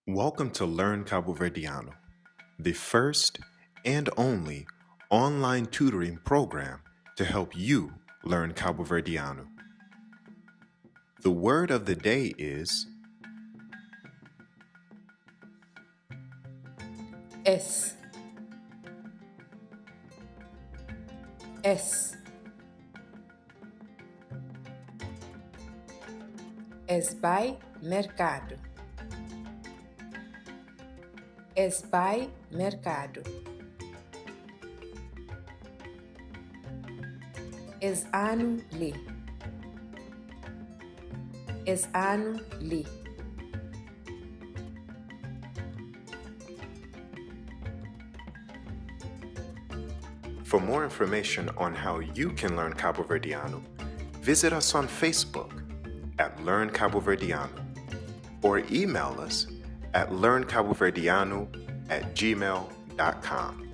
Welcome to Learn Kabuverdianu, the first and only online tutoring program to help you learn Kabuverdianu. The word of the day is Es. Es. Es vai mercado. Es vai mercado. Es anu li. Es anu li. For more information on how you can learn Kabuverdianu, visit us on Facebook at Learn Kabuverdianu or email us at learnkabuverdianu@gmail.com.